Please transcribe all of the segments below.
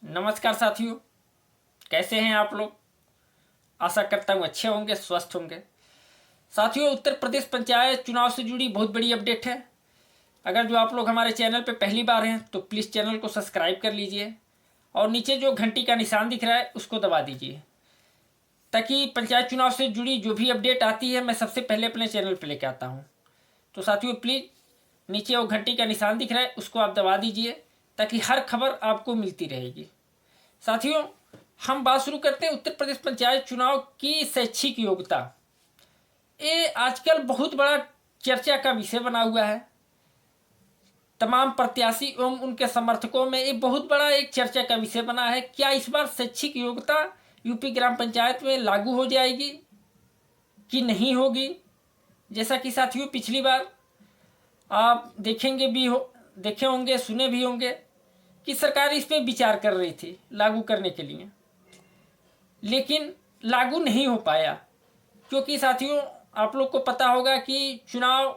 नमस्कार साथियों, कैसे हैं आप लोग। आशा करता हूँ अच्छे होंगे, स्वस्थ होंगे। साथियों, उत्तर प्रदेश पंचायत चुनाव से जुड़ी बहुत बड़ी अपडेट है। अगर जो आप लोग हमारे चैनल पे पहली बार हैं तो प्लीज़ चैनल को सब्सक्राइब कर लीजिए और नीचे जो घंटी का निशान दिख रहा है उसको दबा दीजिए, ताकि पंचायत चुनाव से जुड़ी जो भी अपडेट आती है मैं सबसे पहले अपने चैनल पर लेके आता हूँ। तो साथियों, प्लीज़ नीचे वो घंटी का निशान दिख रहा है उसको आप दबा दीजिए, ताकि हर खबर आपको मिलती रहेगी। साथियों, हम बात शुरू करते हैं उत्तर प्रदेश पंचायत चुनाव की शैक्षिक योग्यता। ये आजकल बहुत बड़ा चर्चा का विषय बना हुआ है। तमाम प्रत्याशी एवं उनके समर्थकों में ये बहुत बड़ा एक चर्चा का विषय बना है। क्या इस बार शैक्षिक योग्यता यूपी ग्राम पंचायत में लागू हो जाएगी कि नहीं होगी। जैसा कि साथियों, पिछली बार आप देखे होंगे, सुने भी होंगे कि सरकार इस पर विचार कर रही थी लागू करने के लिए, लेकिन लागू नहीं हो पाया। क्योंकि साथियों, आप लोग को पता होगा कि चुनाव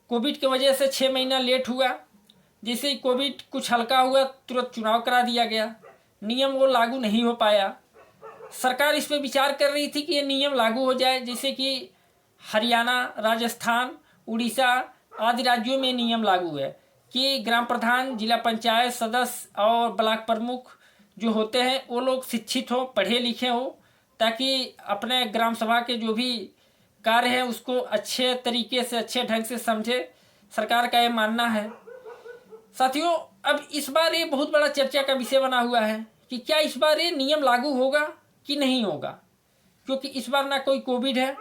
कोविड की वजह से 6 महीना लेट हुआ। जैसे ही कोविड कुछ हल्का हुआ तुरंत चुनाव करा दिया गया, नियम वो लागू नहीं हो पाया। सरकार इस पर विचार कर रही थी कि ये नियम लागू हो जाए, जैसे कि हरियाणा, राजस्थान, उड़ीसा आदि राज्यों में नियम लागू है कि ग्राम प्रधान, जिला पंचायत सदस्य और ब्लॉक प्रमुख जो होते हैं वो लोग शिक्षित हो, पढ़े लिखे हो, ताकि अपने ग्राम सभा के जो भी कार्य है उसको अच्छे तरीके से, अच्छे ढंग से समझे। सरकार का ये मानना है। साथियों, अब इस बार ये बहुत बड़ा चर्चा का विषय बना हुआ है कि क्या इस बार ये नियम लागू होगा कि नहीं होगा। क्योंकि इस बार ना कोई कोविड है,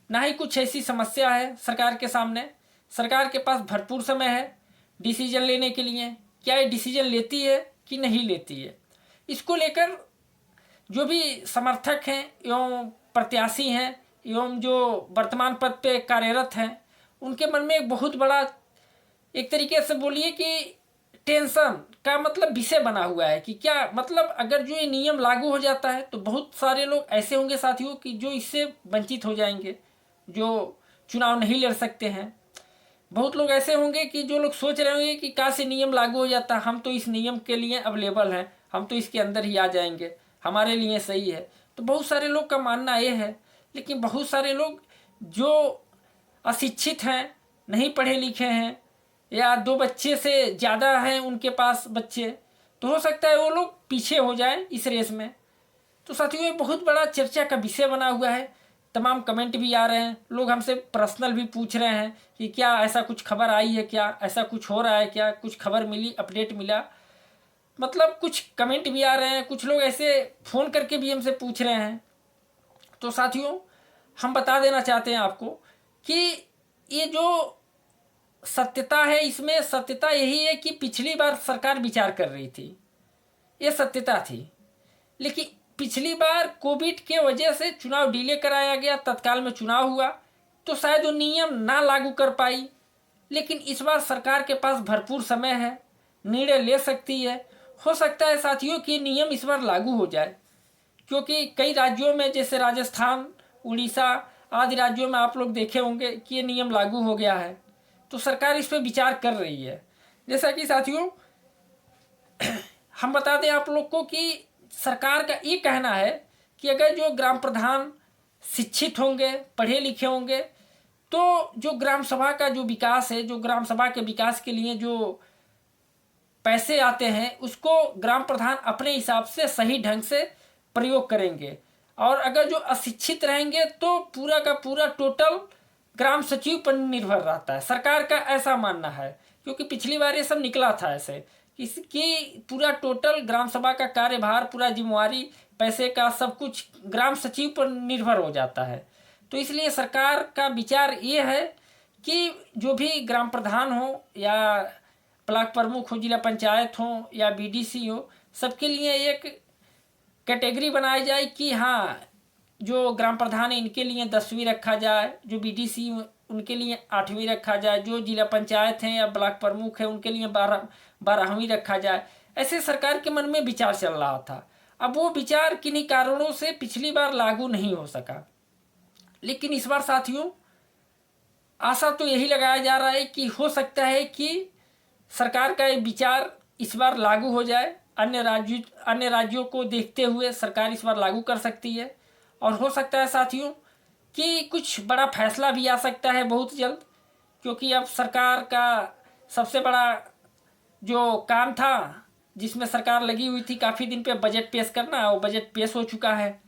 ना ही कुछ ऐसी समस्या है सरकार के सामने। सरकार के पास भरपूर समय है डिसीजन लेने के लिए। क्या ये डिसीजन लेती है कि नहीं लेती है, इसको लेकर जो भी समर्थक हैं एवं प्रत्याशी हैं एवं जो वर्तमान पद पे कार्यरत हैं, उनके मन में एक बहुत बड़ा, एक तरीके से बोलिए कि टेंशन का मतलब विषय बना हुआ है कि क्या मतलब अगर जो ये नियम लागू हो जाता है तो बहुत सारे लोग ऐसे होंगे साथियों कि जो इससे वंचित हो जाएंगे, जो चुनाव नहीं लड़ सकते हैं। बहुत लोग ऐसे होंगे कि जो लोग सोच रहे होंगे कि काश ये नियम लागू हो जाता, हम तो इस नियम के लिए अवेलेबल हैं, हम तो इसके अंदर ही आ जाएंगे, हमारे लिए सही है। तो बहुत सारे लोग का मानना ये है। लेकिन बहुत सारे लोग जो अशिक्षित हैं, नहीं पढ़े लिखे हैं, या 2 बच्चे से ज़्यादा हैं उनके पास बच्चे, तो हो सकता है वो लोग पीछे हो जाएं इस रेस में। तो साथियों, ये बहुत बड़ा चर्चा का विषय बना हुआ है। तमाम कमेंट भी आ रहे हैं, लोग हमसे पर्सनल भी पूछ रहे हैं कि क्या ऐसा कुछ खबर आई है, क्या ऐसा कुछ हो रहा है, क्या कुछ खबर मिली, अपडेट मिला। मतलब कुछ कमेंट भी आ रहे हैं, कुछ लोग ऐसे फ़ोन करके भी हमसे पूछ रहे हैं। तो साथियों, हम बता देना चाहते हैं आपको कि ये जो सत्यता है, इसमें सत्यता यही है कि पिछली बार सरकार विचार कर रही थी, ये सत्यता थी। लेकिन पिछली बार कोविड के वजह से चुनाव डिले कराया गया, तत्काल में चुनाव हुआ, तो शायद वो नियम ना लागू कर पाई। लेकिन इस बार सरकार के पास भरपूर समय है, निर्णय ले सकती है। हो सकता है साथियों कि नियम इस बार लागू हो जाए, क्योंकि कई राज्यों में जैसे राजस्थान, उड़ीसा आदि राज्यों में आप लोग देखे होंगे कि ये नियम लागू हो गया है। तो सरकार इस पर विचार कर रही है। जैसा कि साथियों, हम बता दें आप लोग को कि सरकार का ये कहना है कि अगर जो ग्राम प्रधान शिक्षित होंगे, पढ़े लिखे होंगे, तो जो ग्राम सभा का जो विकास है, जो ग्राम सभा के विकास के लिए जो पैसे आते हैं, उसको ग्राम प्रधान अपने हिसाब से सही ढंग से प्रयोग करेंगे। और अगर जो अशिक्षित रहेंगे तो पूरा का पूरा टोटल ग्राम सचिव पर निर्भर रहता है। सरकार का ऐसा मानना है, क्योंकि पिछली बार ये सब निकला था ऐसे कि पूरा टोटल ग्राम सभा का कार्यभार, पूरा जिम्मेवारी, पैसे का सब कुछ ग्राम सचिव पर निर्भर हो जाता है। तो इसलिए सरकार का विचार ये है कि जो भी ग्राम प्रधान हो या ब्लॉक प्रमुख हो, जिला पंचायत हो या बीडीसी हो, सबके लिए एक कैटेगरी बनाई जाए कि हाँ, जो ग्राम प्रधान है इनके लिए 10वीं रखा जाए, जो बीडीसी उनके लिए 8वीं रखा जाए, जो जिला पंचायत हैं या ब्लॉक प्रमुख है उनके लिए 12वीं रखा जाए। ऐसे सरकार के मन में विचार चल रहा था। अब वो विचार किन्हीं कारणों से पिछली बार लागू नहीं हो सका। लेकिन इस बार साथियों, आशा तो यही लगाया जा रहा है कि हो सकता है कि सरकार का ये विचार इस बार लागू हो जाए। अन्य राज्यों को देखते हुए सरकार इस बार लागू कर सकती है। और हो सकता है साथियों कि कुछ बड़ा फैसला भी आ सकता है बहुत जल्द, क्योंकि अब सरकार का सबसे बड़ा जो काम था जिसमें सरकार लगी हुई थी काफ़ी दिन पे बजट पेश करना, वो बजट पेश हो चुका है।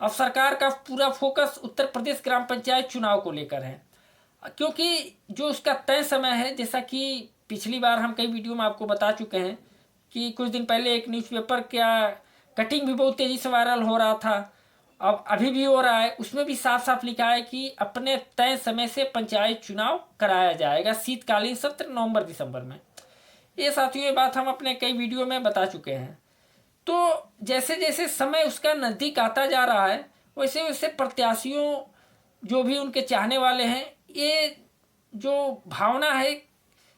अब सरकार का पूरा फोकस उत्तर प्रदेश ग्राम पंचायत चुनाव को लेकर है, क्योंकि जो उसका तय समय है, जैसा कि पिछली बार हम कई वीडियो में आपको बता चुके हैं कि कुछ दिन पहले एक न्यूज़पेपर का कटिंग भी बहुत तेज़ी से वायरल हो रहा था, अब अभी भी हो रहा है, उसमें भी साफ साफ लिखा है कि अपने तय समय से पंचायत चुनाव कराया जाएगा शीतकालीन सत्र नवंबर दिसंबर में। ये साथियों ये बात हम अपने कई वीडियो में बता चुके हैं। तो जैसे जैसे समय उसका नज़दीक आता जा रहा है वैसे वैसे प्रत्याशियों जो भी उनके चाहने वाले हैं, ये जो भावना है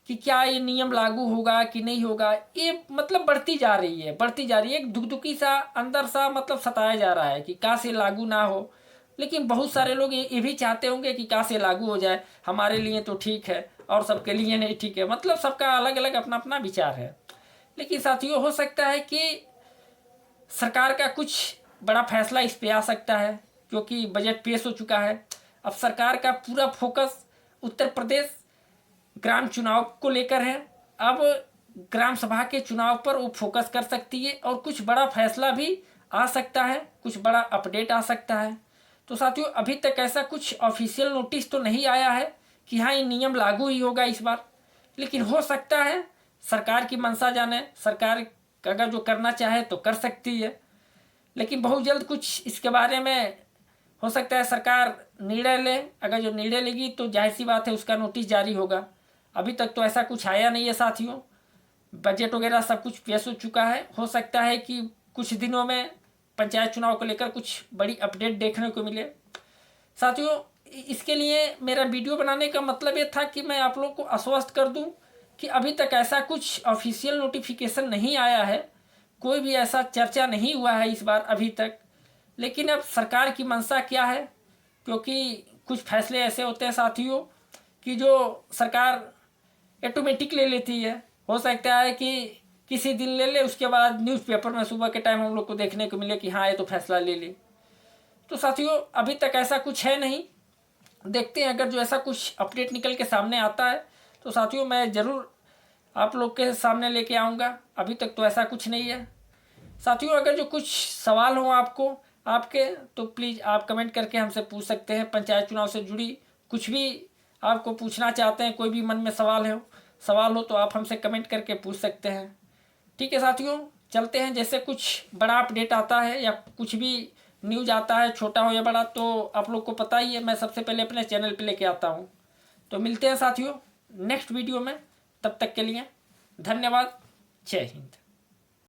कि क्या ये नियम लागू होगा कि नहीं होगा, ये मतलब बढ़ती जा रही है। एक दुखदुखी सा अंदर सा मतलब सताया जा रहा है कि काश ये लागू ना हो। लेकिन बहुत सारे लोग ये भी चाहते होंगे कि काश ये लागू हो जाए, हमारे लिए तो ठीक है और सबके लिए नहीं ठीक है। मतलब सबका अलग अलग अपना अपना विचार है। लेकिन साथियों हो सकता है कि सरकार का कुछ बड़ा फैसला इस पे आ सकता है, क्योंकि बजट पेश हो चुका है। अब सरकार का पूरा फोकस उत्तर प्रदेश ग्राम चुनाव को लेकर है। अब ग्राम सभा के चुनाव पर वो फोकस कर सकती है और कुछ बड़ा फैसला भी आ सकता है, कुछ बड़ा अपडेट आ सकता है। तो साथियों अभी तक ऐसा कुछ ऑफिशियल नोटिस तो नहीं आया है कि हाँ ये नियम लागू ही होगा इस बार, लेकिन हो सकता है सरकार की मंशा जाने, सरकार अगर जो करना चाहे तो कर सकती है। लेकिन बहुत जल्द कुछ इसके बारे में हो सकता है सरकार निर्णय ले, अगर जो निर्णय लेगी तो जाहिर सी बात है उसका नोटिस जारी होगा। अभी तक तो ऐसा कुछ आया नहीं है साथियों, बजट वगैरह सब कुछ पेश हो चुका है। हो सकता है कि कुछ दिनों में पंचायत चुनाव को लेकर कुछ बड़ी अपडेट देखने को मिले। साथियों इसके लिए मेरा वीडियो बनाने का मतलब ये था कि मैं आप लोग को आश्वस्त कर दूं कि अभी तक ऐसा कुछ ऑफिशियल नोटिफिकेशन नहीं आया है, कोई भी ऐसा चर्चा नहीं हुआ है इस बार अभी तक। लेकिन अब सरकार की मंशा क्या है, क्योंकि कुछ फैसले ऐसे होते हैं साथियों कि जो सरकार ऑटोमेटिक ले लेती है। हो सकता है कि किसी दिन ले ले, उसके बाद न्यूज़पेपर में सुबह के टाइम हम लोग को देखने को मिले कि हाँ ये तो फैसला ले ले। तो साथियों अभी तक ऐसा कुछ है नहीं, देखते हैं अगर जो ऐसा कुछ अपडेट निकल के सामने आता है तो साथियों मैं ज़रूर आप लोग के सामने लेके आऊँगा। अभी तक तो ऐसा कुछ नहीं है। साथियों अगर जो कुछ सवाल हो आपके तो प्लीज़ आप कमेंट करके हमसे पूछ सकते हैं। पंचायत चुनाव से जुड़ी कुछ भी आपको पूछना चाहते हैं, कोई भी मन में सवाल हो तो आप हमसे कमेंट करके पूछ सकते हैं। ठीक है साथियों चलते हैं, जैसे कुछ बड़ा अपडेट आता है या कुछ भी न्यूज़ आता है छोटा हो या बड़ा तो आप लोग को पता ही है, मैं सबसे पहले अपने चैनल पे लेके आता हूँ। तो मिलते हैं साथियों नेक्स्ट वीडियो में, तब तक के लिए धन्यवाद। जय हिंद।